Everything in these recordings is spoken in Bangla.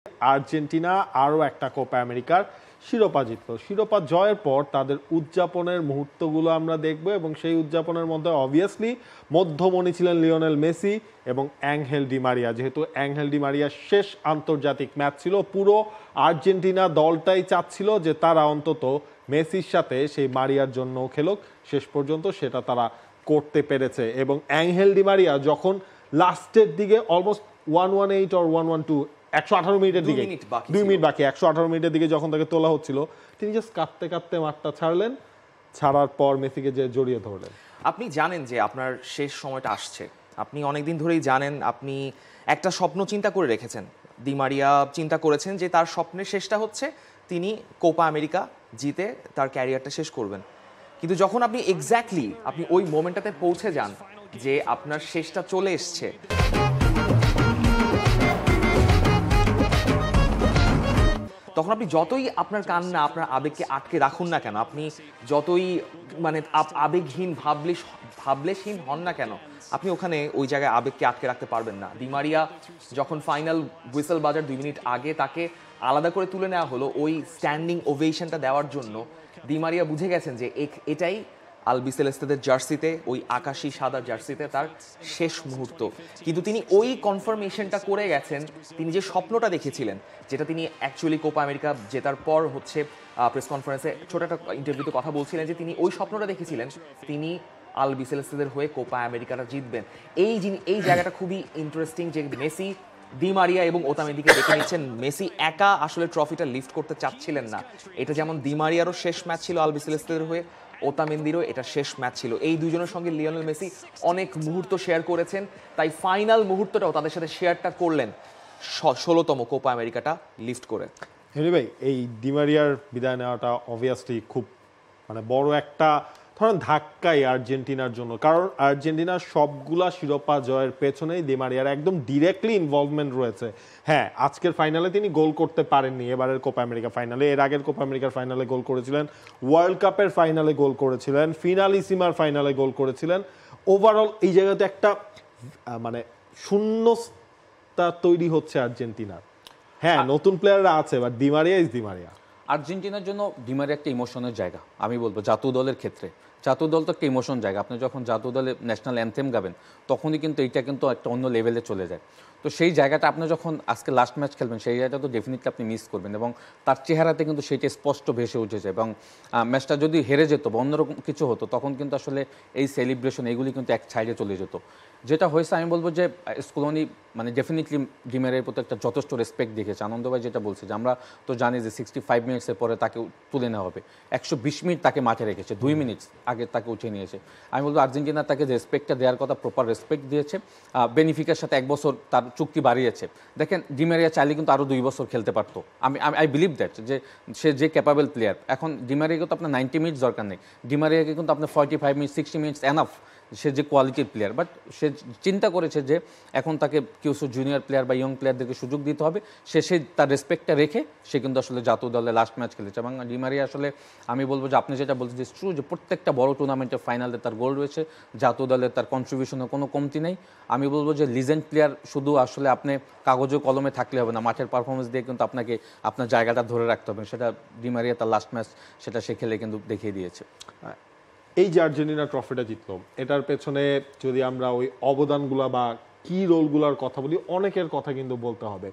আর্জেন্টিনা আরও একটা কোপা আমেরিকার শিরোপা জিতল। শিরোপা জয়ের পর তাদের উদযাপনের মুহূর্তগুলো আমরা দেখব এবং সেই উদযাপনের মধ্যে অবভিয়াসলি মধ্যমণি ছিলেন লিওনেল মেসি এবং অ্যাঙ্গেল ডি মারিয়া। যেহেতু অ্যাঙ্গেল ডি মারিয়ার শেষ আন্তর্জাতিক ম্যাচ ছিল, পুরো আর্জেন্টিনা দলটাই চাচ্ছিল যে তারা অন্তত মেসির সাথে সেই মারিয়ার জন্য খেলুক, শেষ পর্যন্ত সেটা তারা করতে পেরেছে। এবং অ্যাঙ্গেল ডি মারিয়া যখন লাস্টের দিকে অলমোস্ট 118 or 112 118 মিনিটের দিকে 2 মিনিট বাকি 118 মিনিটের দিকে যখন তাকে তোলা হচ্ছিল, তিনি জাস্ট কাঁপতে কাঁপতে মাঠটা ছাড়লেন। ছাড়ার পর মেসিকে যে জড়িয়ে ধরলেন। আপনি জানেন যে আপনার শেষ সময়টা আসছে, আপনি অনেকদিন ধরেই জানেন, আপনি একটা স্বপ্ন চিন্তা করে রেখেছেন। দি মারিয়া চিন্তা করেছেন যে তার স্বপ্নের শেষটা হচ্ছে তিনি কোপা আমেরিকা জিতে তার ক্যারিয়ারটা শেষ করবেন। কিন্তু যখন আপনি এক্স্যাক্টলি আপনি ওই মোমেন্টটাতে পৌঁছে যান যে আপনার শেষটা চলে এসছে, তখন আপনি যতই আপনার কান্না, আপনার আবেগকে আটকে রাখুন না কেন, আপনি যতই মানে আবেগহীন ভাবলেশহীন হন না কেন, আপনি ওখানে ওই জায়গায় আবেগকে আটকে রাখতে পারবেন না। দি মারিয়া যখন ফাইনাল হুইসেল বাজার 2 মিনিট আগে তাকে আলাদা করে তুলে নেওয়া হলো ওই স্ট্যান্ডিং ওভেশনটা দেওয়ার জন্য, দি মারিয়া বুঝে গেছেন যে এটাই আলবিসেলেস্তেদের জার্সিতে, ওই আকাশি সাদা জার্সিতে তার শেষ মুহূর্ত। কিন্তু তিনি ওই কনফার্মেশনটা করে গেছেন, তিনি যে স্বপ্নটা দেখেছিলেন, যেটা তিনি অ্যাকচুয়ালি কোপা আমেরিকা জেতার পর হচ্ছে প্রেস কনফারেন্সে ছোট একটা ইন্টারভিউতে কথা বলছিলেন যে তিনি ওই স্বপ্নটা দেখেছিলেন তিনি আলবিসেলেস্তেদের হয়ে কোপা আমেরিকাটা জিতবেন। এই জায়গাটা খুবই ইন্টারেস্টিং যে মেসি, দি মারিয়া এবং ওতামেন্দিকে দেখে নিচ্ছেন। মেসি একা আসলে ট্রফিটা লিফট করতে চাচ্ছিলেন না। এটা যেমন দি মারিয়ারও শেষ ম্যাচ ছিল আলবিসেলেস্তেদের হয়ে, ওতামেন্দিরও এটা শেষ ম্যাচ ছিল। এই দুজনের সঙ্গে লিওনেল মেসি অনেক মুহূর্ত শেয়ার করেছেন, তাই ফাইনাল মুহূর্তটাও তাদের সাথে শেয়ারটা করলেন 16তম কোপা আমেরিকাটা লিফট করে। হেনরি ভাই, এই দি মারিয়ার বিদায় নেওয়াটা অবভিয়াসলি খুব বড় একটা ধরেন ধাক্কাই আর্জেন্টিনার জন্য, কারণ আর্জেন্টিনার সবগুলা শিরোপা জয়ের পেছনেই দি মারিয়ার একদম ডিরেক্টলি ইনভলভমেন্ট রয়েছে। হ্যাঁ, আজকের ফাইনালে তিনি গোল করতে পারেননি, এবারের কোপা আমেরিকা ফাইনালে। এর আগের কোপা আমেরিকার ফাইনালে গোল করেছিলেন, ওয়ার্ল্ড কাপের ফাইনালে গোল করেছিলেন, ফিনালিসিমার ফাইনালে গোল করেছিলেন। ওভারঅল এই জায়গাতে একটা শূন্যতা তৈরি হচ্ছে আর্জেন্টিনার। হ্যাঁ, নতুন প্লেয়াররা আছে, but the Maria is the মারিয়া। আর্জেন্টিনার জন্য দি মারিয়া একটা ইমোশনের জায়গা। আমি বলবো জাতীয় দলের ক্ষেত্রে জাতীয় দল তো একটা ইমোশন জায়গা। আপনি যখন জাতীয় দলে ন্যাশনাল অ্যানথেম গাবেন তখনই কিন্তু এইটা কিন্তু একটা অন্য লেভেলে চলে যায়। তো সেই জায়গাটা আপনি যখন আজকে লাস্ট ম্যাচ খেলবেন সেই জায়গাটা তো ডেফিনেটলি আপনি মিস করবেন, এবং তার চেহারাতে কিন্তু সেইটা স্পষ্ট ভেসে উঠেছে। এবং ম্যাচটা যদি হেরে যেত বা অন্যরকম কিছু হতো তখন কিন্তু আসলে এই সেলিব্রেশন এগুলি কিন্তু এক সাইডে চলে যেত। যেটা হয়েছে আমি বলবো যে স্কলোনি ডেফিনেটলি ডি মারিয়ার প্রতি একটা যথেষ্ট রেসপেক্ট দেখেছে। আনন্দ ভাই যেটা বলছে যে আমরা তো জানি যে 65 মিনিটসের পরে তাকে তুলে নেওয়া হবে, 120 মিনিট তাকে মাঠে রেখেছে, 2 মিনিট আগে তাকে উঠিয়ে নিয়েছে। আমি বলবো আর্জেন্টিনা তাকে যে রেসপেক্টটা দেওয়ার কথা প্রপার রেসপেক্ট দিয়েছে। বেনিফিকার সাথে 1 বছর তার চুক্তি বাড়িয়েছে। দেখেন ডি মারিয়া চাইলে কিন্তু আরও 2 বছর খেলতে পারতো। আই বিলিভ দ্যাট যে সে যে ক্যাপাবল প্লেয়ার। এখন ডি মারিয়াকে তো আপনার 90 মিনিটস দরকার নেই, ডি মারিয়াকে কিন্তু আপনার 45 মিনিট 60 মিনিটস এনাফ। সে যে কোয়ালিটির প্লেয়ার, বাট সে চিন্তা করেছে যে এখন তাকে কিছু জুনিয়র প্লেয়ার বা ইয়ং প্লেয়ারদেরকে সুযোগ দিতে হবে। সে তার রেসপেক্টটা রেখে সে কিন্তু আসলে জাতীয় দলে লাস্ট ম্যাচ খেলেছে। এবং ডি মারিয়া আসলে আমি বলবো যে আপনি যেটা বলছেন যে ট্রু, যে প্রত্যেকটা বড় টুর্নামেন্টের ফাইনালে তার গোল রয়েছে, জাতীয় দলে তার কন্ট্রিবিউশনের কোনো কমতি নেই। আমি বলবো যে লিজেন্ড প্লেয়ার শুধু আসলে আপনি কাগজে কলমে থাকলে হবে না, মাঠের পারফরমেন্স দিয়ে কিন্তু আপনাকে আপনার জায়গাটা ধরে রাখতে হবে। সেটা ডি মারিয়া তার লাস্ট ম্যাচ সেটা সে খেলে কিন্তু দেখিয়ে দিয়েছে। এই যে আর্জেন্টিনা ট্রফিটা জিতলো, এটার পেছনে যদি আমরা ওই অবদানগুলা বা কি রোলগুলোর কথা বলি, অনেকের কথা কিন্তু বলতে হবে।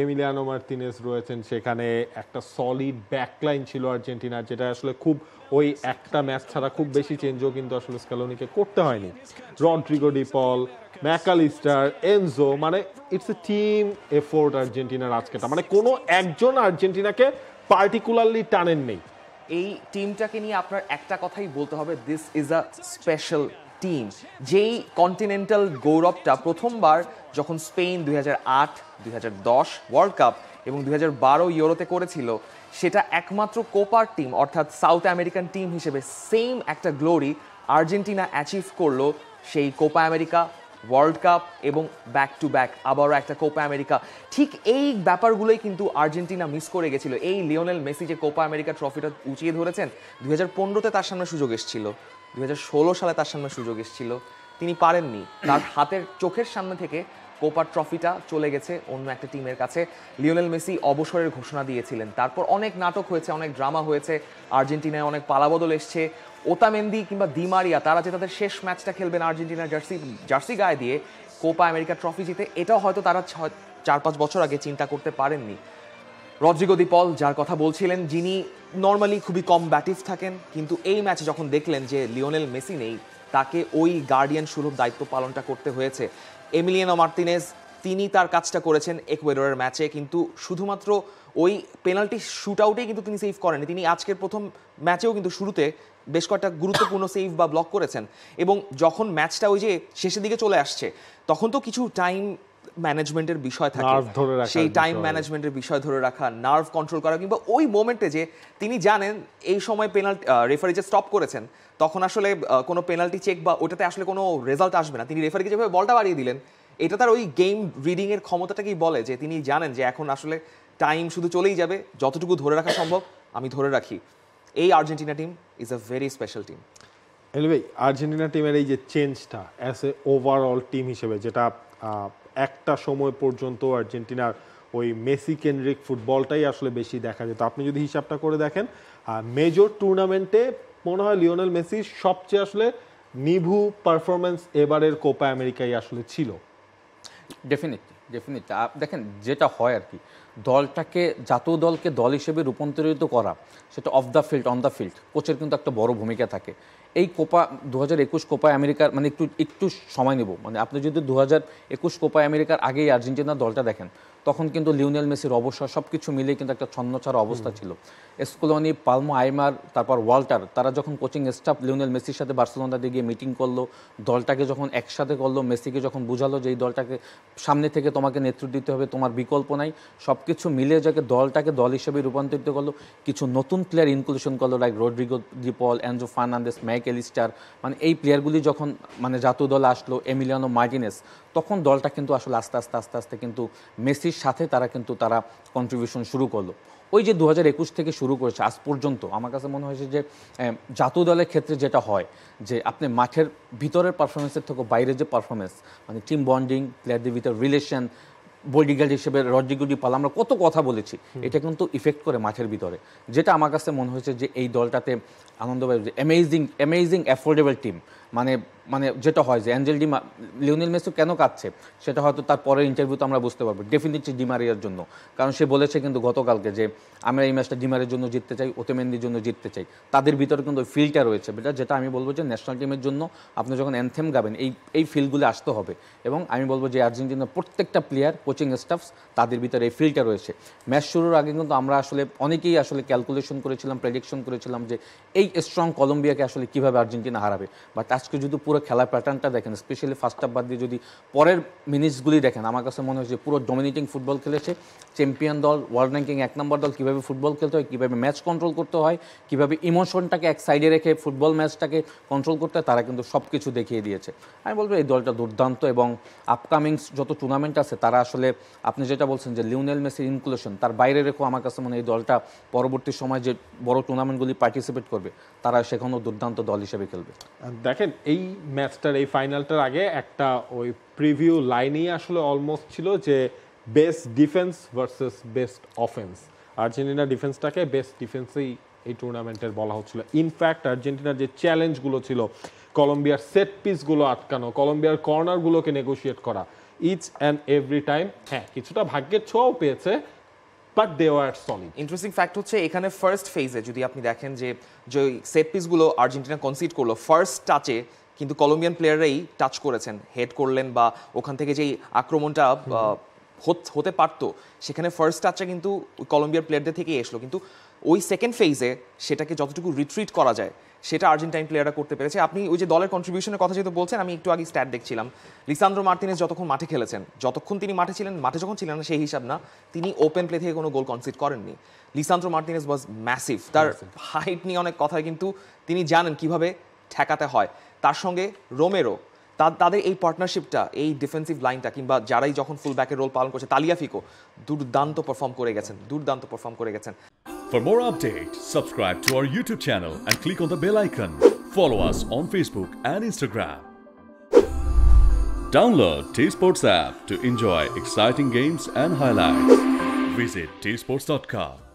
এমিলিয়ানো মার্তিনেজ রয়েছেন সেখানে, একটা সলিড ব্যাকলাইন ছিল আর্জেন্টিনার, যেটা আসলে খুব ওই একটা ম্যাচ ছাড়া খুব বেশি চেঞ্জও কিন্তু আসলে স্ক্যালোনিকে করতে হয়নি। Rodrigo De Paul, Mac Allister, Enzo, it's a team effort আর্জেন্টিনার আজকেটা। কোনো একজন আর্জেন্টিনাকে পার্টিকুলারলি টানেন নেই। এই টিমটাকে নিয়ে আপনার একটা কথাই বলতে হবে, this is a special team. যেই কন্টিনেন্টাল গৌরবটা প্রথমবার যখন স্পেন 2008, 2010 ওয়ার্ল্ড কাপ এবং 2012 ইউরোতে করেছিল, সেটা একমাত্র কোপার টিম অর্থাৎ সাউথ আমেরিকান টিম হিসেবে সেম একটা গ্লোরি আর্জেন্টিনা অ্যাচিভ করলো সেই কোপা আমেরিকা, ওয়ার্ল্ড কাপ এবং ব্যাক টু ব্যাক আবারও একটা কোপা আমেরিকা। ঠিক এই ব্যাপারগুলোই কিন্তু আর্জেন্টিনা মিস করে গেছিল। এই লিওনেল মেসি যে কোপা আমেরিকা ট্রফিটা উঁচিয়ে ধরেছেন, 2015-তে তার সামনে সুযোগ এসেছিল, 2016 সালে তার সামনে সুযোগ এসেছিল, তিনি পারেননি। তার হাতের চোখের সামনে থেকে কোপার ট্রফিটা চলে গেছে অন্য একটা টিমের কাছে। লিওনেল মেসি অবসরের ঘোষণা দিয়েছিলেন, তারপর অনেক নাটক হয়েছে, অনেক ড্রামা হয়েছে, আর্জেন্টিনায় অনেক পালাবদল এসছে। ওতামেন্দি কিংবা দি মারিয়া তারা যে তাদের শেষ ম্যাচটা খেলবেন আর্জেন্টিনার জার্সি গায়ে দিয়ে কোপা আমেরিকা ট্রফি জিতে, এটাও হয়তো তারা 4-5 বছর আগে চিন্তা করতে পারেননি। রদ্রিগো দি পল, যার কথা বলছিলেন, যিনি নর্মালি খুবই কমব্যাটিভ থাকেন, কিন্তু এই ম্যাচে যখন দেখলেন যে লিওনেল মেসি নেই, তাকে ওই গার্ডিয়ান সুলভ দায়িত্ব পালনটা করতে হয়েছে। এমিলিয়ানো মার্তিনেজ, তিনি তার কাজটা করেছেন একুয়েডরের ম্যাচে, কিন্তু শুধুমাত্র ওই পেনাল্টি শুট আউটেই কিন্তু তিনি সেভ করেন। তিনি আজকের প্রথম ম্যাচেও কিন্তু শুরুতে বেশ কয়েকটা গুরুত্বপূর্ণ সেভ বা ব্লক করেছেন। এবং যখন ম্যাচটা ওই যে শেষের দিকে চলে আসছে, তখন তো কিছু টাইম ম্যানেজমেন্টের বিষয় থাকে, সেই টাইম ম্যানেজমেন্টের বিষয় ধরে রাখা, নার্ভ কন্ট্রোল করা, কিংবা ওই মোমেন্টে যে তিনি জানেন এই সময় পেনাল্টি রেফারি যে স্টপ করেছেন, তখন আসলে কোনো পেনাল্টি চেক বা ওটাতে আসলে কোনো রেজাল্ট আসবে না, তিনি রেফারিকে যেভাবে বলটা বাড়িয়ে দিলেন, এটা তার ওই গেম রিডিং এর ক্ষমতাটাকেই বলে যে তিনি জানেন যে এখন আসলে টাইম শুধু চলেই যাবে, যতটুকু ধরে রাখা সম্ভব আমি ধরে রাখি। এই Argentina team is a very special team. Anyway, Argentina টিমের এই যে চেঞ্জটা অ্যাজ এ ওভারঅল টিম হিসেবে, যেটা একটা সময় পর্যন্ত আর্জেন্টিনার ওই মেসি কেন্দ্রিক ফুটবলটাই আসলে বেশি দেখা যেত। আপনি যদি হিসাবটা করে দেখেন, মেজর টুর্নামেন্টে মনে হয় লিওনেল মেসির সবচেয়ে আসলে নিভু পারফরমেন্স এবারের কোপা আমেরিকায় আসলে ছিল। ডেফিনেটলি দেখেন যেটা হয় আর কি, দলটাকে, জাতীয় দলকে দল হিসেবে রূপান্তরিত করা, সেটা of the field, on the field, কোচের কিন্তু একটা বড় ভূমিকা থাকে। এই কোপা 2021 কোপা আমেরিকার, মানে একটু সময় নেব, মানে আপনি যদি 2021 কোপা আমেরিকার আগেই আর্জেন্টিনার দলটা দেখেন, তখন কিন্তু লিওনেল মেসির অবসর সব কিছু মিলে কিন্তু একটা ছন্নছাড়া অবস্থা ছিল। স্কলোনি, পালমো, আইমার, তারপর ওয়াল্টার, তারা যখন কোচিং স্টাফ লিওনেল মেসির সাথে বার্সেলোনাতে গিয়ে মিটিং করলো, দলটাকে যখন একসাথে করলো, মেসিকে যখন বুঝালো যে এই দলটাকে সামনে থেকে তোমাকে নেতৃত্ব দিতে হবে, তোমার বিকল্প নাই, সব কিছু মিলে যাকে দলটাকে দল হিসেবে রূপান্তরিত করলো। কিছু নতুন প্লেয়ার ইনক্লুশন করলো, লাইক রদ্রিগো দি পল, এনজো ফার্নান্দেস, ম্যাক এলিস্টার, মানে এই প্লেয়ারগুলি যখন মানে জাতীয় দলে আসলো, এমিলিয়ানো মার্টিনেস, তখন দলটা কিন্তু আসলে আস্তে আস্তে কিন্তু মেসির সাথে তারা কন্ট্রিবিউশন শুরু করলো। ওই যে 2021 থেকে শুরু করেছে আজ পর্যন্ত, আমার কাছে মনে হয়েছে যে জাতীয় দলের ক্ষেত্রে যেটা হয় যে আপনি মাঠের ভিতরের পারফরমেন্সের থেকে বাইরের যে পারফরমেন্স, মানে টিম বন্ডিং, প্লেয়ারদের ভিতরে রিলেশন, বডিগার্ড হিসেবে রদ্রিগো দি পল, আমরা কত কথা বলেছি, এটা কিন্তু ইফেক্ট করে মাঠের ভিতরে, যেটা আমার কাছে মনে হয়েছে যে এই দলটাতে আনন্দ পাই। অ্যামেজিং অ্যাফোর্ডেবল টিম, মানে যেটা হয় যে অ্যাঞ্জেল লিওনেল মেসি কেন কাঁদছে, সেটা হয়তো তার পরের ইন্টারভিউতে আমরা বুঝতে পারবো। ডেফিনেটলি ডিমারিয়ার জন্য, কারণ সে বলেছে কিন্তু গতকালকে যে আমরা এই ম্যাচটা ডিমারের জন্য জিততে চাই, ওতেমেন্দির জন্য জিততে চাই। তাদের ভিতরে কিন্তু ওই ফিলটা রয়েছে, যেটা আমি বলবো যে ন্যাশনাল টিমের জন্য আপনি যখন অ্যানথেম গাবেন, এই ফিলগুলো আসতে হবে। এবং আমি বলবো যে আর্জেন্টিনার প্রত্যেকটা প্লেয়ার, কোচিং স্টাফস, তাদের ভিতরে এই ফিলটা রয়েছে। ম্যাচ শুরুর আগে কিন্তু আমরা আসলে অনেকেই আসলে ক্যালকুলেশন করেছিলাম, প্রেডিকশন করেছিলাম যে এই স্ট্রং কলম্বিয়াকে আসলে কীভাবে আর্জেন্টিনা হারাবে। বাট আজকে যদি পুরো খেলার প্যাটার্নটা দেখেন, স্পেশালি ফার্স্ট হাফ বাদ দিয়ে যদি পরের মিনিটসগুলি দেখেন, আমার কাছে মনে হচ্ছে পুরো ডমিনেটিং ফুটবল খেলেছে। চ্যাম্পিয়ন দল, ওয়ার্ল্ড র্যাঙ্কিং 1 নম্বর দল, কীভাবে ফুটবল খেলতে হয়, কীভাবে ম্যাচ কন্ট্রোল করতে হয়, কীভাবে ইমোশনটাকে এক সাইডে রেখে ফুটবল ম্যাচটাকে কন্ট্রোল করতে হয়, তারা কিন্তু সব কিছু দেখিয়ে দিয়েছে। আমি বলবো এই দলটা দুর্দান্ত। এবং আপকামিংস যত টুর্নামেন্ট আছে, তারা আসলে আপনি যেটা বলছেন যে লিওনেল মেসির ইনক্লুশন, তার বাইরে রেখেও আমার কাছে মনে হয় এই দলটা পরবর্তী সময় যে বড় টুর্নামেন্টগুলি পার্টিসিপেট করবে, তারা সেখানেও দুর্দান্ত দল হিসেবে খেলবে। দেখেন, এই ম্যাচটার, এই ফাইনালটার আগে একটা ওই প্রিভিউ লাইনেই আসলে অলমোস্ট ছিল যে best defence versus best offence. Argentina ডিফেন্সটাকে বেস্ট ডিফেন্সেই এই টুর্নামেন্টের বলা হচ্ছিল। ইনফ্যাক্ট আর্জেন্টিনার যে চ্যালেঞ্জগুলো ছিল, কলম্বিয়ার সেট পিসগুলো আটকানো, কলম্বিয়ার কর্নারগুলোকে নেগোশিয়েট করা, ইচ অ্যান্ড এভরি টাইম, হ্যাঁ কিছুটা ভাগ্যের ছোঁয়াও পেয়েছে, but they were solid. Interesting fact হচ্ছে এখানে ফার্স্ট ফেজে যদি আপনি দেখেন যে সেট পিসগুলো আর্জেন্টিনা কনসিড করলো, ফার্স্ট টাচে কিন্তু কলম্বিয়ান প্লেয়াররাই টাচ করেছেন, হেড করলেন, বা ওখান থেকে যেই আক্রমণটা হতে পারতো, সেখানে ফার্স্ট টাচটা কিন্তু কলম্বিয়ার প্লেয়ারদের থেকেই এসলো। কিন্তু ওই সেকেন্ড ফেজে সেটাকে যতটুকু রিট্রিট করা যায়, সেটা আর্জেন্টাইন প্লেয়াররা করতে পেরেছে। আপনি ওই যে দলের কন্ট্রিবিউশনের কথা যেহেতু বলছেন, আমি একটু আগে স্ট্যাট দেখছিলাম, লিসান্দ্রো মার্টিনেজ যতক্ষণ মাঠে খেলেছেন, যতক্ষণ তিনি মাঠে ছিলেন, মাঠে যখন ছিলেন না সেই হিসাব না, তিনি ওপেন প্লে থেকে কোনো গোল কনসিড করেননি। লিসান্দ্রো মার্টিনেজ ওয়াজ ম্যাসিভ। তার হাইট নিয়ে অনেক কথা, কিন্তু তিনি জানেন কিভাবে ঠেকাতে হয়। তার সঙ্গে রোমেরো, তাদের এই পার্টনারশিপটা, এই ডিফেন্সিভ লাইনটা, কিংবা যারাই যখন ফুল ব্যাকের রোল পালন করছে, তালিয়াফিকো দুর্দান্ত পারফর্ম করে গেছেন। For more updates, subscribe to our YouTube channel and click on the bell icon. Follow us on Facebook and Instagram. Download T Sports app to enjoy exciting games and highlights. Visit tsports.com.